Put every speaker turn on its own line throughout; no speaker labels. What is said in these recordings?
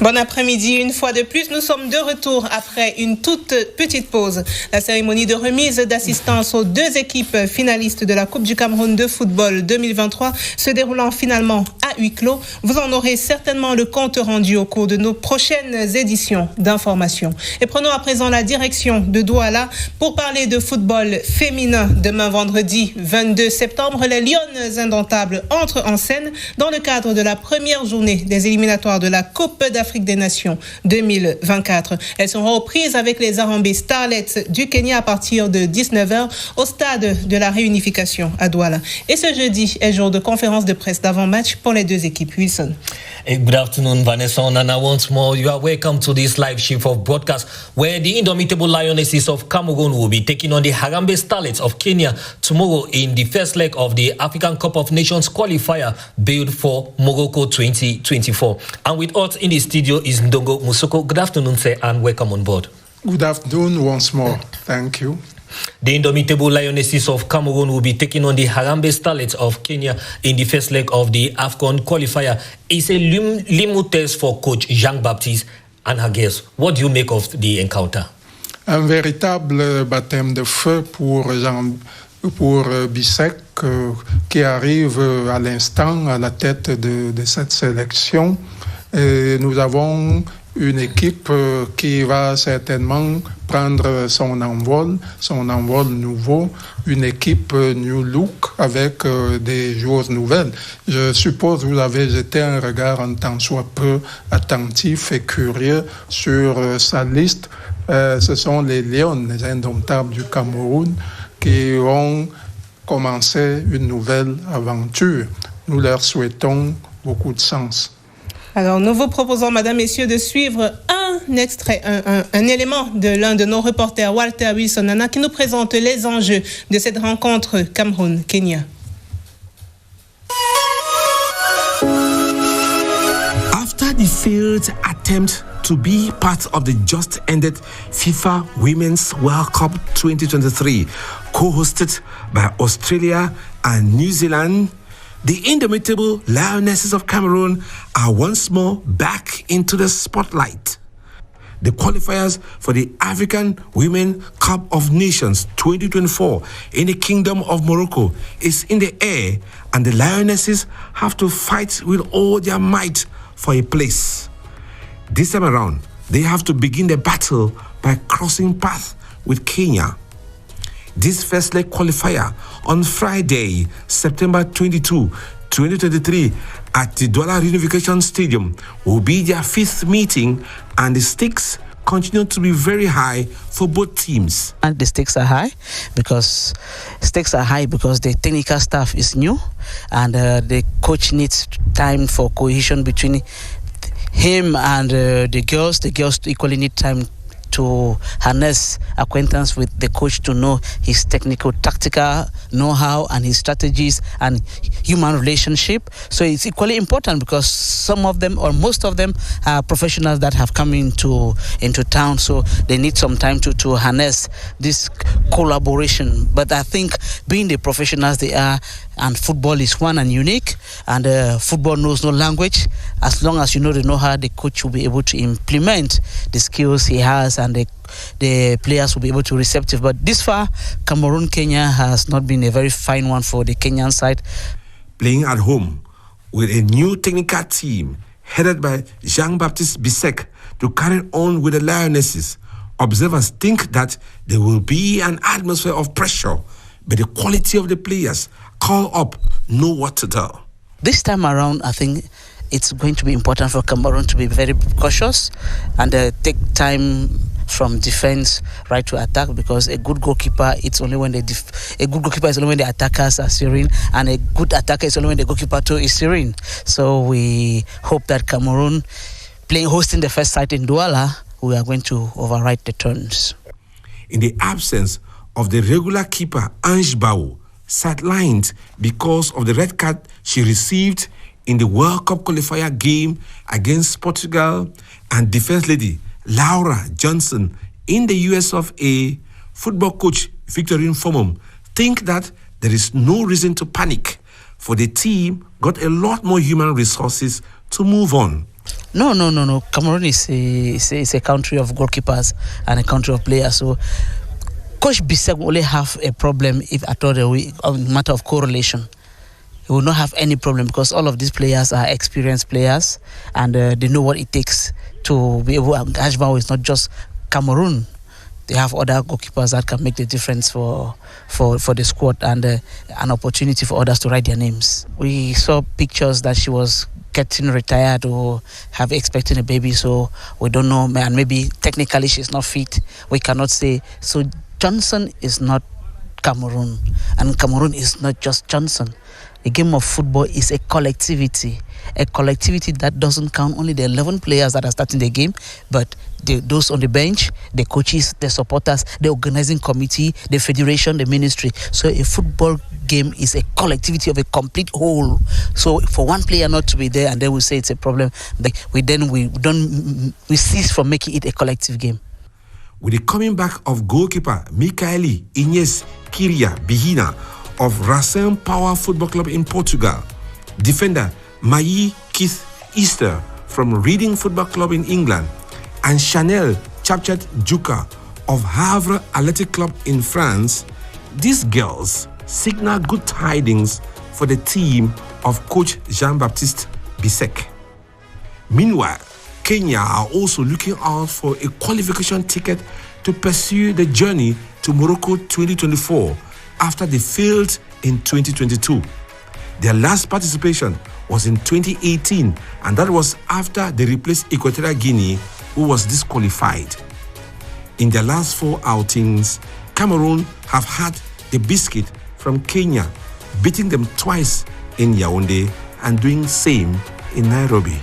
Bon après-midi, une fois de plus, nous sommes de retour après une toute petite pause. La cérémonie de remise d'assistance aux deux équipes finalistes de la Coupe du Cameroun de football 2023 se déroulant finalement à huis clos. Vous en aurez certainement le compte rendu au cours de nos prochaines éditions d'information. Et prenons à présent la direction de Douala pour parler de football féminin. Demain vendredi 22 septembre, les Lionnes indomptables entrent en scène dans le cadre de la première journée des éliminatoires de la Coupe d'Afrique des Nations 2024. Elles seront aux prises avec les Harambee Starlets du Kenya à partir de 19h au stade de la réunification à Douala. Et ce jeudi est jour de conférence de presse d'avant-match pour les deux équipes. Wilson.
Good afternoon, Vanessa and Nana. Once more, you are welcome to this live shift of broadcast where the indomitable Lionesses of Cameroon will be taking on the Harambee Starlets of Kenya tomorrow in the first leg of the African Cup of Nations qualifier bid for Morocco 2024. And with us in the studio is Ndongo Musoko. Good afternoon, sir, and welcome on board.
Good afternoon once more. Thank you.
The indomitable Lionesses of Cameroon will be taking on the Harambee Starlets of Kenya in the first leg of the AFCON qualifier. It's a limit test for coach Jean-Baptiste and her girls. What do you make of the encounter?
Un véritable baptême de feu pour Bissek qui arrive à l'instant à la tête de cette sélection. Et nous avons une équipe qui va certainement prendre son envol nouveau, une équipe new look avec des joueurs nouvelles. Je suppose que vous avez jeté un regard en tant soit peu attentif et curieux sur sa liste. Ce sont les Lions, les indomptables du Cameroun, qui ont commencé une nouvelle aventure. Nous leur souhaitons beaucoup de chance.
Alors, nous vous proposons, mesdames, messieurs, de suivre un extrait, un élément de l'un de nos reporters, Walter Wilson-Nana, qui nous présente les enjeux de cette rencontre Cameroun-Kenya.
After the failed attempt to be part of the just-ended FIFA Women's World Cup 2023, co-hosted by Australia and New Zealand, the indomitable Lionesses of Cameroon are once more back into the spotlight. The qualifiers for the African Women Cup of Nations 2024 in the Kingdom of Morocco is in the air, and the Lionesses have to fight with all their might for a place. This time around, they have to begin the battle by crossing paths with Kenya. This first leg qualifier on Friday, September 22, 2023 at the Douala Reunification Stadium will be their fifth meeting, and the stakes continue to be very high for both teams.
And the stakes are high because the technical staff is new, and the coach needs time for cohesion between him and the girls. The girls equally need time to harness acquaintance with the coach to know his technical, tactical know-how and his strategies and human relationship. So it's equally important because some of them or most of them are professionals that have come into town, so they need some time to harness this collaboration. But I think being the professionals they are, and football is one and unique, and football knows no language. As long as you know the know-how, the coach will be able to implement the skills he has, and the players will be able to receptive. But this far, Cameroon-Kenya has not been a very fine one for the Kenyan side.
Playing at home with a new technical team headed by Jean-Baptiste Bissek to carry on with the Lionesses, observers think that there will be an atmosphere of pressure, but the quality of the players call up know what to do.
This time around, I think it's going to be important for Cameroon to be very cautious and take time from defense right to attack, because a good goalkeeper is only when the attackers are serene, and a good attacker is only when the goalkeeper too is serene. So we hope that Cameroon, hosting the first site in Douala, we are going to override the turns.
In the absence of the regular keeper Ange Bao, sidelined because of the red card she received in the World Cup qualifier game against Portugal, and defense lady Laura Johnson in the US of A, football coach Victorine Fomum think that there is no reason to panic, for the team got a lot more human resources to move on.
No. Cameroon is a country of goalkeepers and a country of players. So Coach Bisek will only have a problem if at all a matter of correlation. He will not have any problem because all of these players are experienced players and they know what it takes to be able. Ajbao is not just Cameroon. They have other goalkeepers that can make the difference for the squad and an opportunity for others to write their names. We saw pictures that she was getting retired or have expecting a baby, so we don't know, and maybe technically she's not fit. We cannot say. So Johnson is not Cameroon, and Cameroon is not just Johnson. A game of football is a collectivity that doesn't count only the 11 players that are starting the game, but those on the bench, the coaches, the supporters, the organizing committee, the federation, the ministry. So a football game is a collectivity of a complete whole. So for one player not to be there and then we say it's a problem, we cease from making it a collective game.
With the coming back of goalkeeper Michaeli Inês Kiria Bihina of Racing Power Football Club in Portugal, defender Mayi Keith Easter from Reading Football Club in England, and Chanel Chapchat Juka of Havre Athletic Club in France, these girls signal good tidings for the team of Coach Jean-Baptiste Bisek. Meanwhile, Kenya are also looking out for a qualification ticket to pursue the journey to Morocco 2024 after they failed in 2022. Their last participation was in 2018, and that was after they replaced Equatorial Guinea, who was disqualified. In their last 4 outings, Cameroon have had the biscuit from Kenya, beating them twice in Yaoundé and doing same in Nairobi.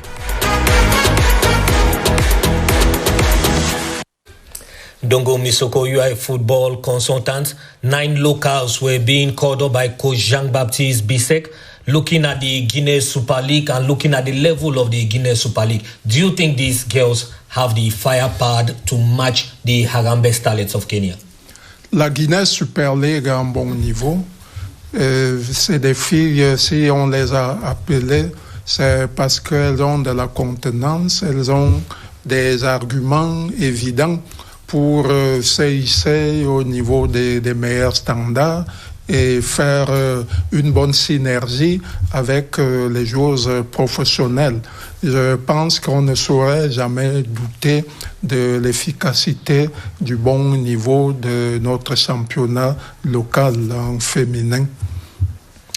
Dongo Misoko, you are a football consultant. 9 locals were being called up by Coach Jean-Baptiste Bisek. Looking at the Guinea Super League and looking at the level of the Guinea Super League, do you think these girls have the firepower to match the Harambee Starlets of Kenya?
La Guinée Super League a un bon niveau. C'est des filles, si on les a appelées, c'est parce qu'elles ont de la contenance, elles ont des arguments évidents pour se hisser au niveau des meilleurs standards et faire une bonne synergie avec les joueuses professionnelles. Je pense qu'on ne saurait jamais douter de l'efficacité du bon niveau de notre championnat local en féminin.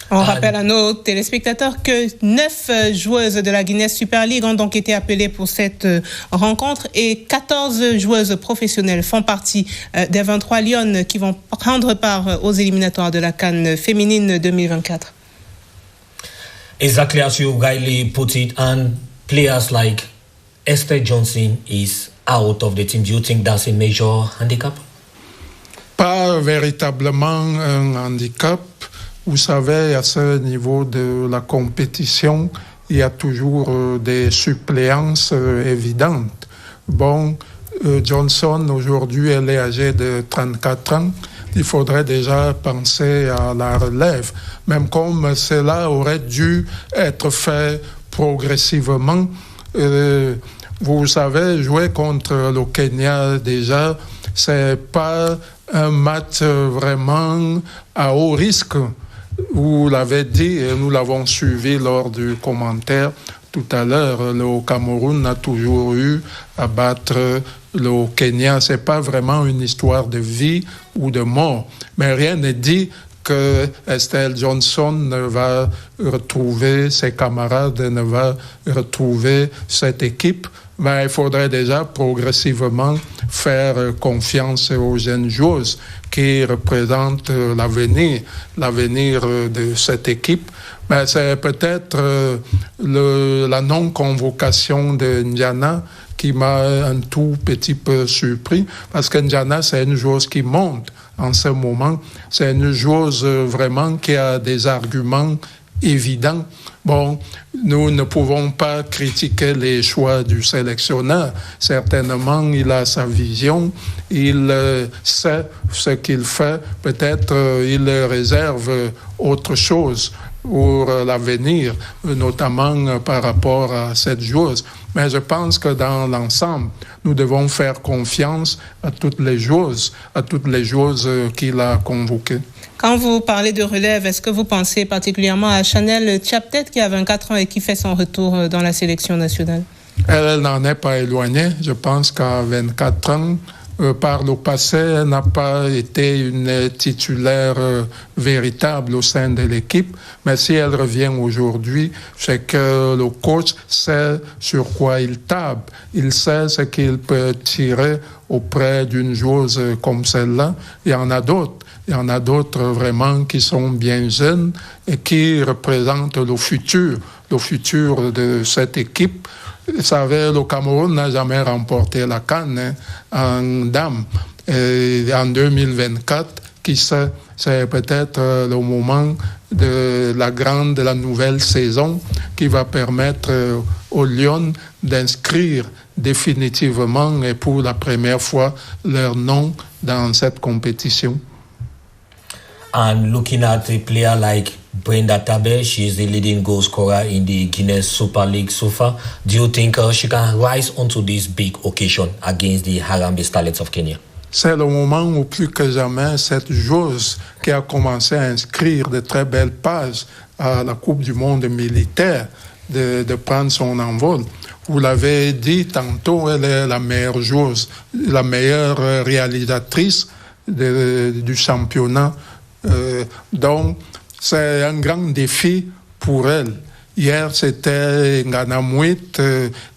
On rappelle à nos téléspectateurs que 9 joueuses de la Guinée Super League ont donc été appelées pour cette rencontre et 14 joueuses professionnelles font partie des 23 Lionnes qui vont prendre part aux éliminatoires de la CAN féminine 2024.
Exactly as you rightly put it, and players like Esther Johnson is out of the team. Do you think that's a major handicap?
Pas véritablement un handicap. Vous savez, à ce niveau de la compétition, il y a toujours des suppléances évidentes. Bon, Johnson, aujourd'hui, elle est âgée de 34 ans. Il faudrait déjà penser à la relève, même comme cela aurait dû être fait progressivement. Vous savez, jouer contre le Kenya, déjà, c'est pas un match vraiment à haut risque. Vous l'avez dit et nous l'avons suivi lors du commentaire tout à l'heure, le Cameroun a toujours eu à battre le Kenya. C'est pas vraiment une histoire de vie ou de mort, mais rien n'est dit que Estelle Johnson ne va retrouver ses camarades, ne va retrouver cette équipe. Mais il faudrait déjà progressivement faire confiance aux jeunes joueuses qui représentent l'avenir de cette équipe. Mais c'est peut-être la non-convocation de Ndiana qui m'a un tout petit peu surpris, parce que Ndiana, c'est une joueuse qui monte en ce moment. C'est une joueuse vraiment qui a des arguments évidents. Bon, nous ne pouvons pas critiquer les choix du sélectionneur. Certainement, il a sa vision, il sait ce qu'il fait. Peut-être il réserve autre chose. pour l'avenir, notamment par rapport à cette joueuse. Mais je pense que dans l'ensemble, nous devons faire confiance à toutes les joueuses qu'il a convoquées.
Quand vous parlez de relève, est-ce que vous pensez particulièrement à Chanel Tchaptet qui a 24 ans et qui fait son retour dans la sélection nationale?
Elle n'en est pas éloignée. Je pense qu'à 24 ans, par le passé, elle n'a pas été une titulaire véritable au sein de l'équipe. Mais si elle revient aujourd'hui, c'est que le coach sait sur quoi il table. Il sait ce qu'il peut tirer auprès d'une joueuse comme celle-là. Il y en a d'autres. Il y en a d'autres vraiment qui sont bien jeunes et qui représentent le futur de cette équipe. Vous savez, le Cameroun n'a jamais remporté la CAN en dames. Et en 2024, qui sait, c'est peut-être le moment de la nouvelle saison qui va permettre aux Lions d'inscrire définitivement et pour la première fois leur nom dans cette compétition.
And looking at a player like Brenda Tabe, she is the leading goal scorer in the Guinness Super League so far. Do you think she can rise onto this big occasion against the Harambee Starlets of Kenya?
C'est le moment où plus que jamais cette joueuse qui a commencé à inscrire de très belles pages à la Coupe du Monde militaire de prendre son envol. Vous l'avez dit tantôt, elle est la meilleure joueuse, la meilleure réalisatrice du championnat. Donc, c'est un grand défi pour elle. Hier, c'était Nganamouit,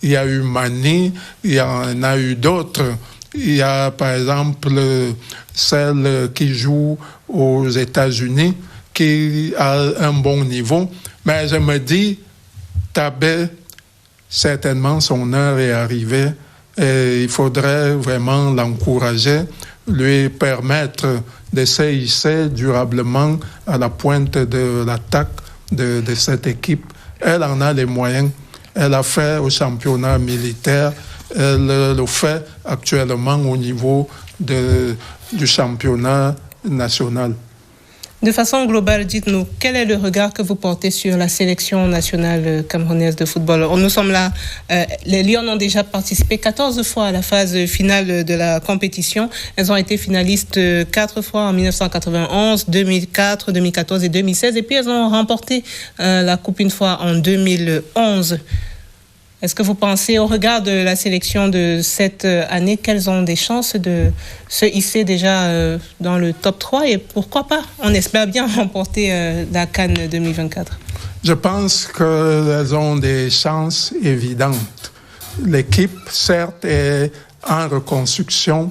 il y a eu Mani, il y en a eu d'autres. Il y a, par exemple, celle qui joue aux États-Unis, qui a un bon niveau. Mais je me dis, Tabé, certainement, son heure est arrivée. Et il faudrait vraiment l'encourager, lui permettre de se hisser durablement à la pointe de l'attaque de cette équipe. Elle en a les moyens. Elle a fait au championnat militaire. Elle le fait actuellement au niveau du championnat national.
De façon globale, dites-nous, quel est le regard que vous portez sur la sélection nationale camerounaise de football? Nous sommes là, les Lions ont déjà participé 14 fois à la phase finale de la compétition. Elles ont été finalistes 4 fois en 1991, 2004, 2014 et 2016. Et puis elles ont remporté la coupe une fois en 2011. Est-ce que vous pensez, au regard de la sélection de cette année, qu'elles ont des chances de se hisser déjà dans le top 3 et pourquoi pas, on espère bien remporter la CAN 2024?
Je pense qu'elles ont des chances évidentes. L'équipe, certes, est en reconstruction,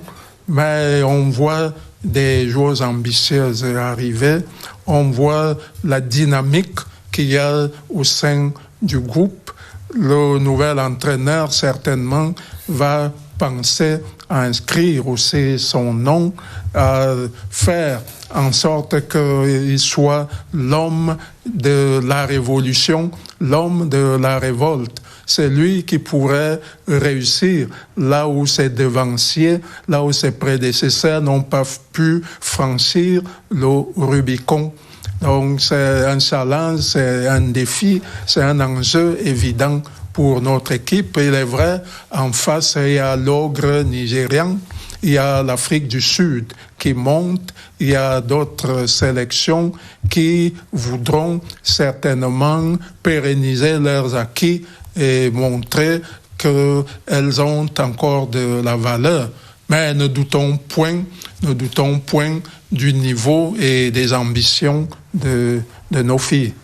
mais on voit des joueurs ambitieuses arriver. On voit la dynamique qu'il y a au sein du groupe. Le nouvel entraîneur, certainement, va penser à inscrire aussi son nom, à faire en sorte qu'il soit l'homme de la révolution, l'homme de la révolte. C'est lui qui pourrait réussir là où ses devanciers, là où ses prédécesseurs n'ont pas pu franchir le Rubicon. Donc c'est un challenge, c'est un défi, c'est un enjeu évident pour notre équipe. Il est vrai, en face, il y a l'ogre nigérian, il y a l'Afrique du Sud qui monte, il y a d'autres sélections qui voudront certainement pérenniser leurs acquis et montrer qu'elles ont encore de la valeur. Mais ne doutons point du niveau et des ambitions de nos filles.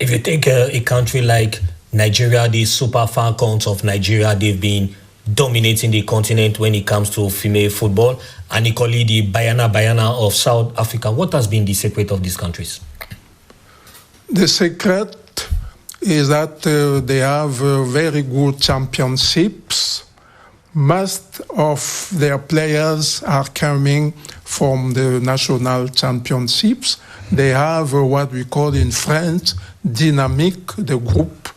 If you take a country like Nigeria, the Super Falcons of Nigeria, they've been dominating the continent when it comes to female football, and equally the Bayana of South Africa. What has been the secret of these countries?
The secret is that they have very good championships. Most of their players are coming from the national championships. They have what we call in French dynamique de groupe,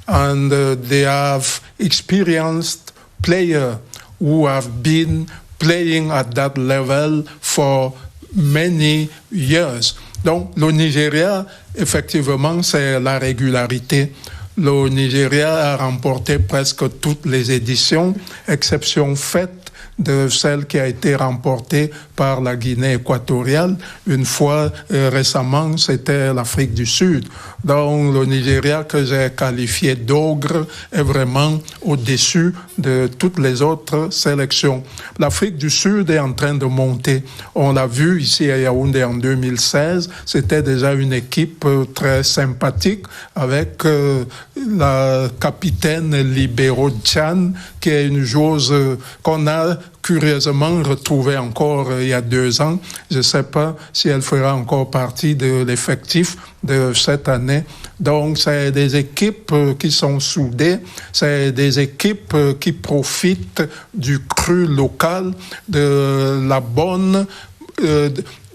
and they have experienced players who have been playing at that level for many years. Donc, le Nigeria, effectivement, c'est la régularité. Le Nigeria a remporté presque toutes les éditions, exception faite de celle qui a été remportée par la Guinée équatoriale. Une fois récemment, c'était l'Afrique du Sud. Donc le Nigeria que j'ai qualifié d'ogre est vraiment au-dessus de toutes les autres sélections. L'Afrique du Sud est en train de monter. On l'a vu ici à Yaoundé en 2016. C'était déjà une équipe très sympathique avec la capitaine Libero Chan, qui est une joueuse qu'on a curieusement retrouvée encore il y a 2 ans. Je ne sais pas si elle fera encore partie de l'effectif de cette année. Donc, c'est des équipes qui sont soudées, c'est des équipes qui profitent du cru local, de la bonne,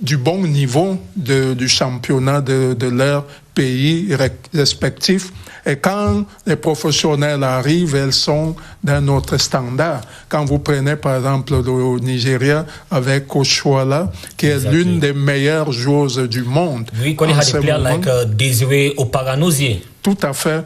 du bon niveau du championnat de leur pays respectif. Et quand les professionnels arrivent, elles sont d'un autre standard. Quand vous prenez par exemple le Nigeria avec Oshoala, qui est l'une des meilleures joueuses du monde.
Oui, quand il y a des players like Désiré Oparanosier.
Tout à fait.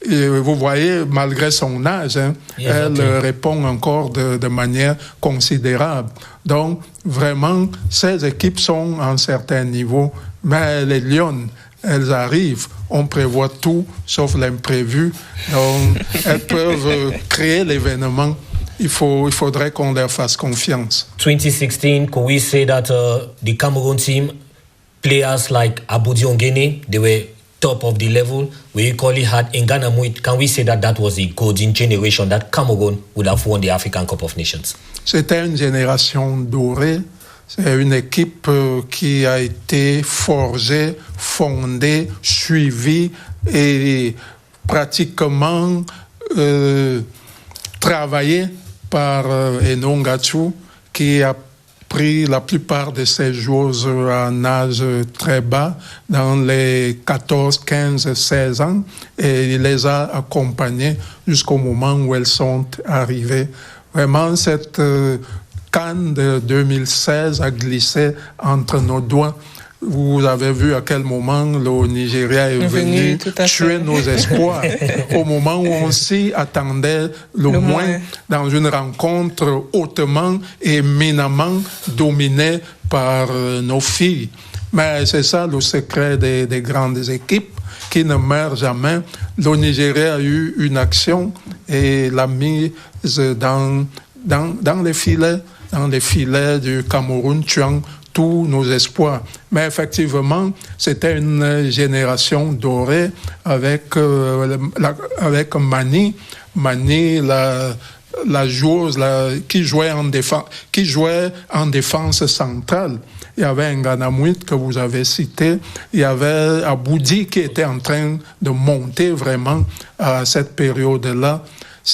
Et vous voyez, malgré son âge, elle répond encore de manière considérable. Donc, vraiment, ces équipes sont à un certain niveau. Mais les Lions, elles arrivent. On prévoit tout, sauf l'imprévu. Donc, elles peuvent créer l'événement. Il faudrait qu'on leur fasse confiance.
2016, could we say that the Cameroon team, players like Aboudi Ongene, they were top of the level? We equally had Ngana Muit. Can we say that was the golden generation that Cameroon would have won the African Cup of Nations?
C'était une génération dorée. C'est une équipe qui a été forgée, fondée, suivie et pratiquement travaillée par Eno Ngachu, qui a pris la plupart de ces joueuses à un âge très bas, dans les 14, 15, 16 ans, et il les a accompagnées jusqu'au moment où elles sont arrivées. Vraiment, cette CAN de 2016 a glissé entre nos doigts. Vous avez vu à quel moment le Nigeria est venu tuer nos espoirs. Au moment où on s'y attendait le moins, dans une rencontre hautement et éminemment dominée par nos filles. Mais c'est ça le secret des grandes équipes qui ne meurent jamais. Le Nigeria a eu une action et l'a mise dans les filets du Cameroun, tuant tous nos espoirs. Mais effectivement, c'était une génération dorée avec Mani, la joueuse qui jouait en défense centrale. Il y avait Ngana Muit que vous avez cité, il y avait Aboudi qui était en train de monter vraiment à cette période-là.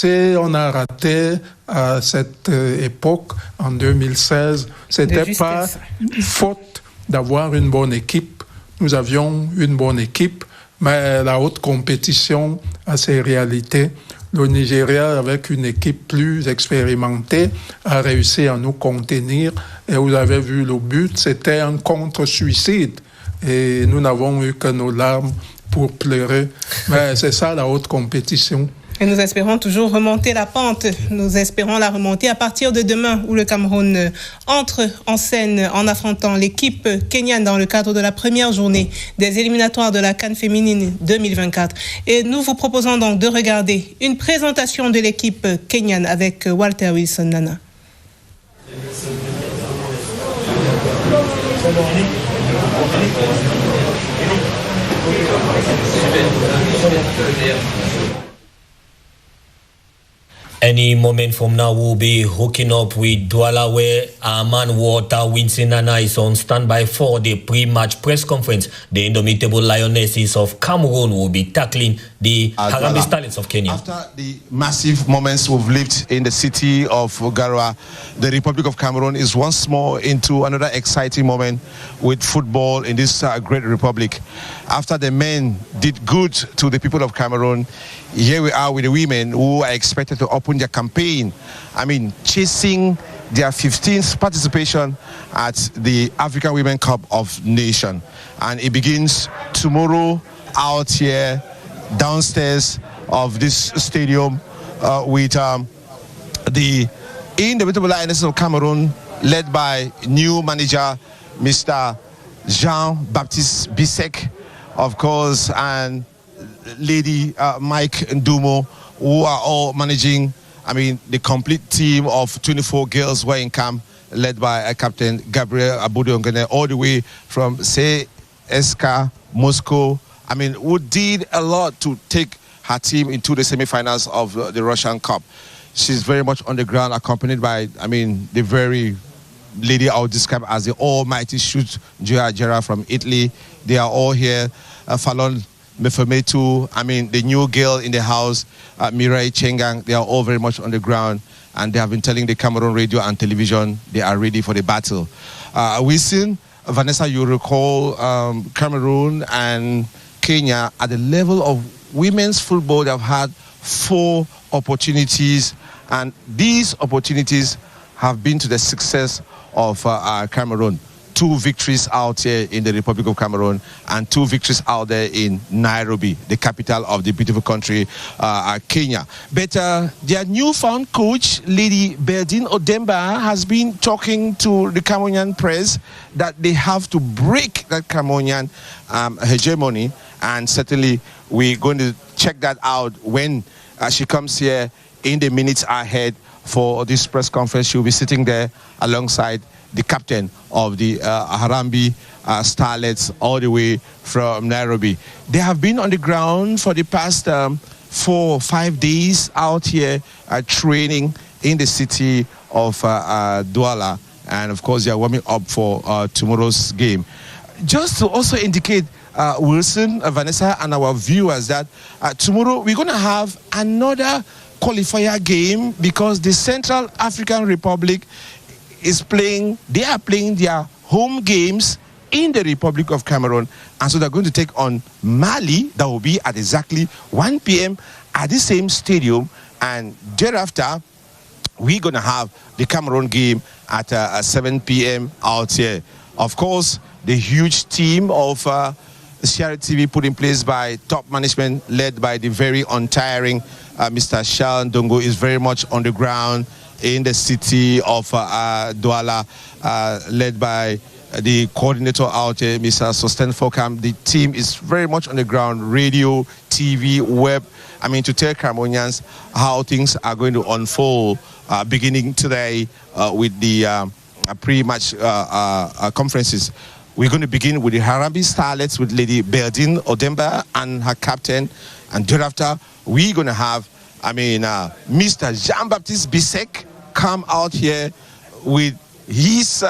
On a raté à cette époque, en 2016, c'était pas faute d'avoir une bonne équipe. Nous avions une bonne équipe, mais la haute compétition a ses réalités. Le Nigeria, avec une équipe plus expérimentée, a réussi à nous contenir. Et vous avez vu le but, c'était un contre-suicide. Et nous n'avons eu que nos larmes pour pleurer. Mais c'est ça la haute compétition.
Et nous espérons toujours remonter la pente. Nous espérons la remonter à partir de demain où le Cameroun entre en scène en affrontant l'équipe kenyane dans le cadre de la première journée des éliminatoires de la CAN féminine 2024. Et nous vous proposons donc de regarder une présentation de l'équipe kenyane avec Walter Wilson Nana.
Any moment from now, we'll be hooking up with Douala, where our man Walter Wilson Nana is on standby for the pre-match press conference. The indomitable Lionesses of Cameroon will be tackling the Harambee Starlets of Kenya.
After the massive moments we've lived in the city of Garoua, the Republic of Cameroon is once more into another exciting moment with football in this great republic. After the men did good to the people of Cameroon, here we are with the women who are expected to open their campaign. I mean, chasing their 15th participation at the African Women Cup of Nations. And it begins tomorrow out here downstairs of this stadium with the Indomitable Lionesses of Cameroon, led by new manager Mr. Jean-Baptiste Bissek, of course, and Lady Mike Ndumo, who are all managing, the complete team of 24 girls were in camp, led by Captain Gabriel Abudi-Ongene, all the way from CSKA Moscow. Who did a lot to take her team into the semi-finals of the Russian Cup. She's very much on the ground, accompanied by, the very lady I would describe as the almighty shoot Gioia Gera from Italy. They are all here. Fallon Mefemetu, the new girl in the house, Mirai Chengang, they are all very much on the ground, and they have been telling the Cameroon radio and television they are ready for the battle. We've seen, Vanessa, you recall, Cameroon and Kenya at the level of women's football. They have had 4 opportunities, and these opportunities have been to the success of Cameroon. 2 victories out here in the Republic of Cameroon and 2 victories out there in Nairobi, the capital of the beautiful country, Kenya. But their newfound coach, Lady Berdine Odemba, has been talking to the Cameroonian press that they have to break that Cameroonian hegemony, and certainly we're going to check that out when she comes here in the minutes ahead for this press conference. She'll be sitting there alongside the captain of the Harambee Starlets, all the way from Nairobi. They have been on the ground for the past 4 or 5 days out here training in the city of Douala, and of course they are warming up for tomorrow's game. Just to also indicate, Wilson, Vanessa, and our viewers that tomorrow we're going to have another qualifier game, because the Central African Republic is playing, they are playing their home games in the Republic of Cameroon, and so they're going to take on Mali. That will be at exactly 1 p.m. at the same stadium, and thereafter we're going to have the Cameroon game at 7 p.m. out here. Of course, the huge team of Sierra TV put in place by top management, led by the very untiring Mr. Charles Ndongo, is very much on the ground in the city of Douala, led by the coordinator out here, Mr. Sosten Fokam. The team is very much on the ground, radio, TV, web, to tell Cameroonians how things are going to unfold, beginning today with the pre-match conferences. We're going to begin with the Harambee Starlets with Lady Berdine Odemba and her captain, and thereafter we're going to have Mr. Jean-Baptiste Bissek come out here with his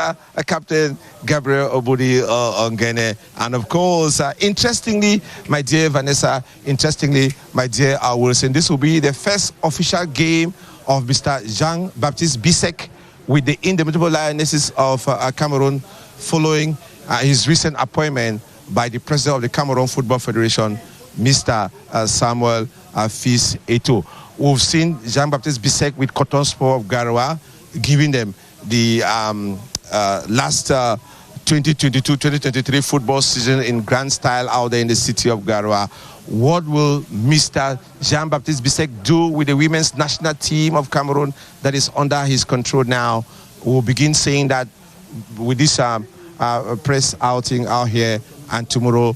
captain Gabriel Abudi-Ongene, and of course interestingly, my dear Vanessa, my dear Wilson, this will be the first official game of Mr. Jean-Baptiste Bissek with the Indomitable Lionesses of Cameroon, following his recent appointment by the president of the Cameroon Football Federation, Mr. Samuel Fils Eto'o. We've seen Jean-Baptiste Bissek with Coton Sport of Garoua, giving them the last 2022-2023 football season in grand style out there in the city of Garoua. What will Mr. Jean-Baptiste Bissek do with the women's national team of Cameroon that is under his control now? We'll begin saying that with this press outing out here, and tomorrow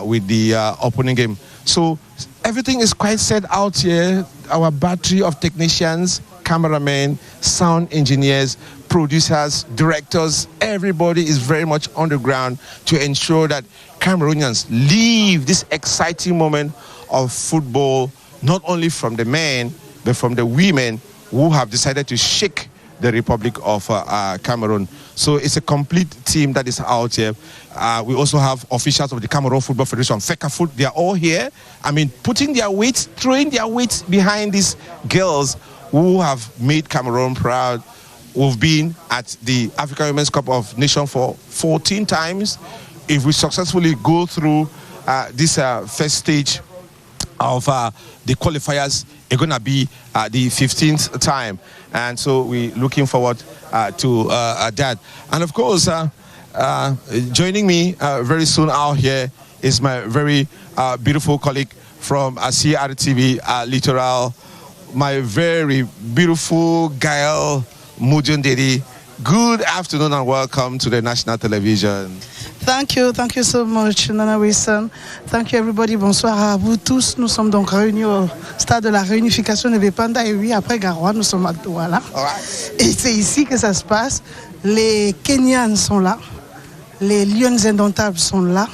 with the opening game. So everything is quite set out here. Our battery of technicians, cameramen, sound engineers, producers, directors, everybody is very much on the ground to ensure that Cameroonians leave this exciting moment of football, not only from the men, but from the women who have decided to shake the Republic of Cameroon. So it's a complete team that is out here. We also have officials of the Cameroon Football Federation, FECAFOOT. They are all here. Putting their weight, throwing their weight behind these girls who have made Cameroon proud. We've been at the African Women's Cup of Nations for 14 times. If we successfully go through this first stage of the qualifiers, it's going to be the 15th time. And so we're looking forward to that. And of course, joining me very soon out here is my very beautiful colleague from CRTV Littoral, my very beautiful Gael Mujundedi. Good afternoon and welcome to the national television.
Thank you so much, Nana Wilson. Thank you everybody. Bonsoir à vous tous. Nous sommes donc réunis au stade de la réunification de Bepanda et oui, après Garoua, nous sommes à Douala. Et c'est ici que ça se passe. Les Kenyans sont là, les Lions indomptables sont là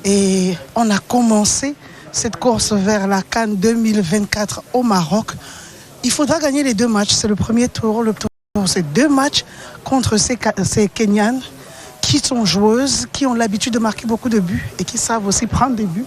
et on a commencé cette course vers la CAN 2024 au Maroc. Il faudra gagner les 2 matchs. C'est le premier tour. Le tour, c'est 2 matchs contre ces Kenyans qui sont joueuses, qui ont l'habitude de marquer beaucoup de buts et qui savent aussi prendre des buts.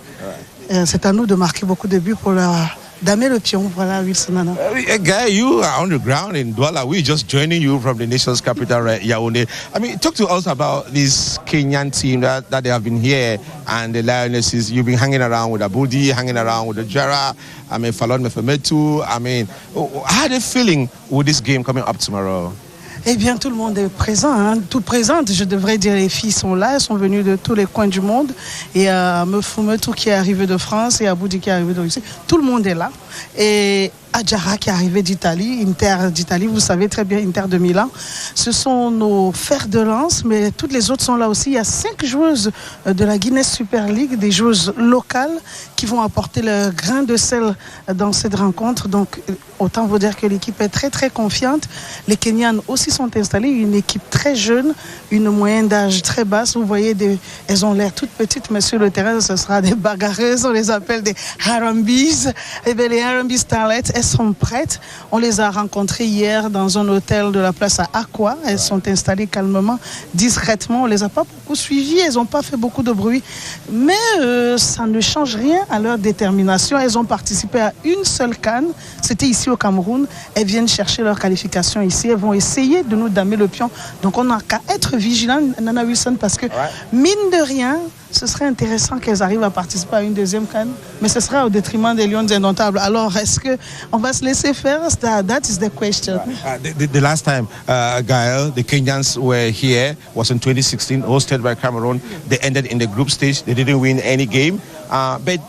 C'est à nous de marquer beaucoup de buts pour leur damer le pion. Voilà, Wilson Nana.
Guy, you are on the ground in Douala. We're just joining you from the nation's capital, Yaoundé. I mean, talk to us about this Kenyan team that they have been here and the Lionesses. You've been hanging around with Abudi, hanging around with the Jara. I mean, Falon Mefemetu. I mean, how are they feeling with this game coming up tomorrow?
Eh bien, tout le monde est présent, hein. Tout présente, je devrais dire. Les filles sont là, elles sont venues de tous les coins du monde. Et Mefumetu qui est arrivé de France et Aboudi qui est arrivé de Russie. Tout le monde est là. Et Adjara qui est arrivé d'Italie, Inter d'Italie, vous savez très bien, Inter de Milan. Ce sont nos fers de lance, mais toutes les autres sont là aussi. Il y a 5 joueuses de la Guinness Super League, des joueuses locales qui vont apporter leur grain de sel dans cette rencontre. Donc, autant vous dire que l'équipe est très très confiante. Les Kenyanes aussi sont installées, une équipe très jeune, une moyenne d'âge très basse. Vous voyez, elles ont l'air toutes petites, mais sur le terrain, ce sera des bagarreuses. On les appelle des Harambis. Eh bien, les Harambis Starlets, elles sont prêtes. On les a rencontrées hier dans un hôtel de la place à Aqua. Elles sont installées calmement, discrètement. On les a pas beaucoup suivies. Elles n'ont pas fait beaucoup de bruit. Mais ça ne change rien à leur détermination. Elles ont participé à une seule CAN. C'était ici au Cameroun. Elles viennent chercher leur qualification ici. Elles vont essayer de nous damer le pion. Donc on n'a qu'à être vigilants, Nana Wilson, parce que mine de rien, ce serait intéressant qu'elles arrivent à participer à une deuxième CAN, mais ce sera au détriment des Lions indomptables. Alors, est-ce qu'on va se laisser faire? That is the question.
The last time, Gael, the Kenyans were here, was in 2016, hosted by Cameroon. They ended in the group stage. They didn't win any game. But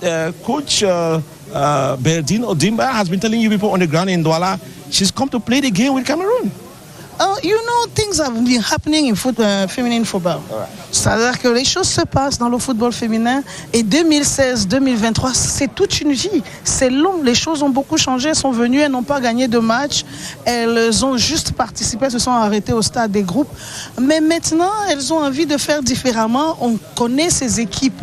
Coach Berdine Odimba has been telling you people on the ground in Douala, she's come to play the game with Cameroon.
You know, things have been happening in feminine football. C'est-à-dire que les choses se passent dans le football féminin et 2016-2023, c'est toute une vie. C'est long, les choses ont beaucoup changé. Elles sont venues, elles n'ont pas gagné de match. Elles ont juste participé, elles se sont arrêtées au stade des groupes. Mais maintenant, elles ont envie de faire différemment. On connaît ces équipes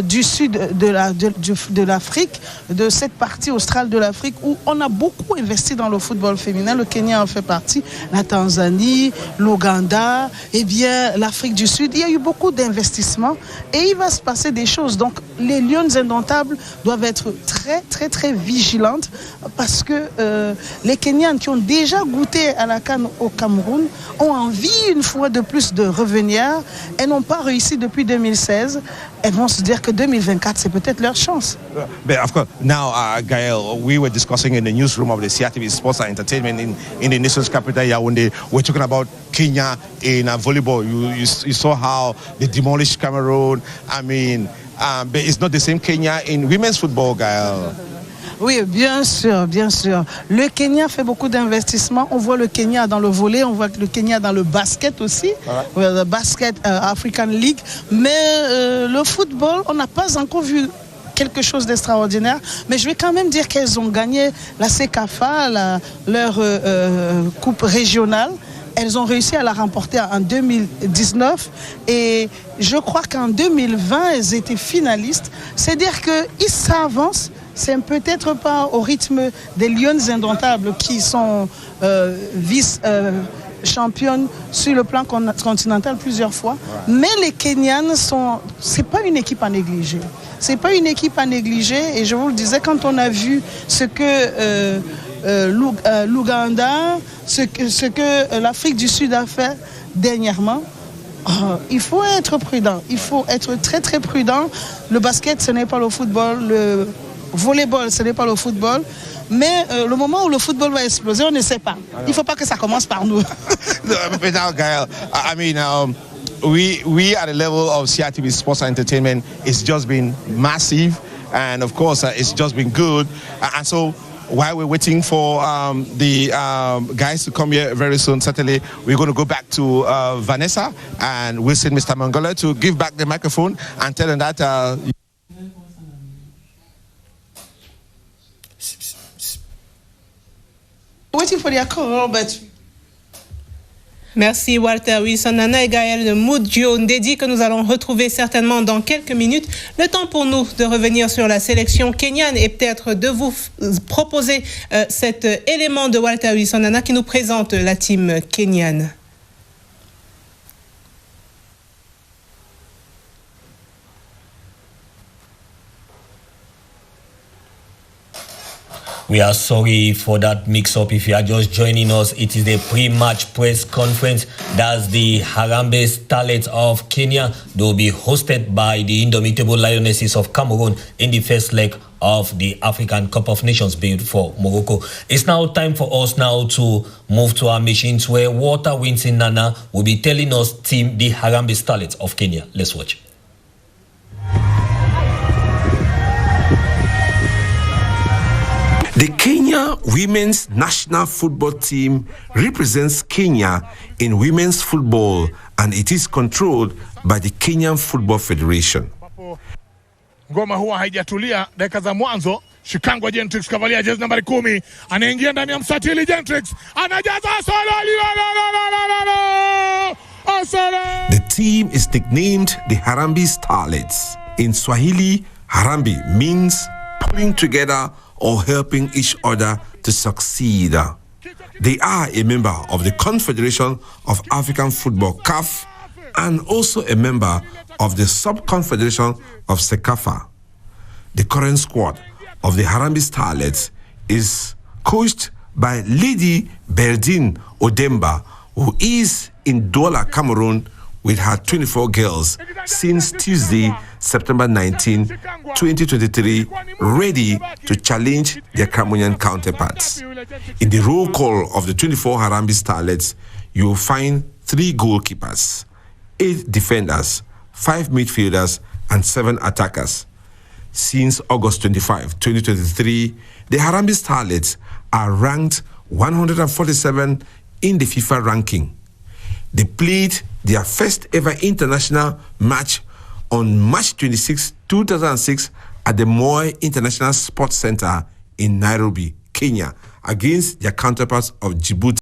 du sud de l'Afrique, de cette partie australe de l'Afrique où on a beaucoup investi dans le football féminin. Le Kenya en fait partie. La Tanzanie, l'Ouganda, eh bien l'Afrique du Sud, il y a eu beaucoup d'investissements et il va se passer des choses. Donc les Lions indomptables doivent être très très très vigilantes parce que les Kenyans qui ont déjà goûté à la CAN au Cameroun ont envie une fois de plus de revenir. Elles n'ont pas réussi depuis 2016. Elles vont se dire que 2024 c'est peut-être leur chance.
But of course, now Gael, we were discussing in the newsroom of the CRTV Sports and Entertainment in the nation's capital, Yaoundé. We're talking about Kenya in volleyball. You saw how they demolished Cameroon. I mean, but it's not the same Kenya in women's football, Gael.
Oui, bien sûr, bien sûr. Le Kenya fait beaucoup d'investissements. On voit le Kenya dans le volley, on voit le Kenya dans le basket aussi, le basket African League. Mais le football, on n'a pas encore vu quelque chose d'extraordinaire. Mais je vais quand même dire qu'elles ont gagné la CECAFA, leur coupe régionale. Elles ont réussi à la remporter en 2019 et je crois qu'en 2020, elles étaient finalistes. C'est-à-dire que ça avance. C'est peut-être pas au rythme des Lions indomptables qui sont vice-championnes sur le plan continental plusieurs fois. Mais les Kenyanes c'est pas une équipe à négliger. C'est pas une équipe à négliger. Et je vous le disais, quand on a vu ce que l'Ouganda, ce que l'Afrique du Sud a fait dernièrement, il faut être prudent. Il faut être très très prudent. Le basket, ce n'est pas le football. Le volleyball, ce n'est pas le football. Mais le moment où le football va exploser, on ne sait pas. Il ne faut pas que ça commence par nous.
Now, Gael, I mean, we at the level of CITV Sports and Entertainment, it's just been massive, and of course, it's just been good. And so, while we're waiting for the guys to come here very soon, certainly we're going to go back to Vanessa, and we'll send Mr. Mangola to give back the microphone and tell them that.
Waiting for their call, but.
Merci Walter Wilson, Nana et Gaël Moudjo Ndedi que nous allons retrouver certainement dans quelques minutes. Le temps pour nous de revenir sur la sélection kenyane et peut-être de vous proposer cet élément de Walter Wilson, Nana qui nous présente la team kenyane.
We are sorry for that mix-up. If you are just joining us, it is the pre-match press conference. That's the Harambee Starlets of Kenya. They will be hosted by the Indomitable Lionesses of Cameroon in the first leg of the African Cup of Nations bid for Morocco. It's now time for us now to move to our machines where Walter Wilson Nana will be telling us the Harambee Starlets of Kenya. Let's watch.
The Kenya women's national football team represents Kenya in women's football, and it is controlled by the Kenyan Football Federation.
Ngoma huwa haijatulia dakika za mwanzo. Shikangwa Gentrix kavalia jezi nambari 10, anaingia ndani ya msatili. Gentrix anajaza
The team is nicknamed the Harambee Starlets. In Swahili, Harambee means pulling together or helping each other to succeed. They are a member of the Confederation of African Football, CAF, and also a member of the Sub-Confederation of CECAFA. The current squad of the Harambee Starlets is coached by Lady Berdine Odemba, who is in Douala, Cameroon, with her 24 girls since Tuesday, September 19, 2023, ready to challenge their Cameroonian counterparts. In the roll call of the 24 Harambee Starlets, you will find 3 goalkeepers, 8 defenders, 5 midfielders, and 7 attackers. Since August 25, 2023, the Harambee Starlets are ranked 147 in the FIFA ranking. They played their first ever international match on March 26, 2006 at the Moi International Sports Center in Nairobi, Kenya, against their counterparts of Djibouti.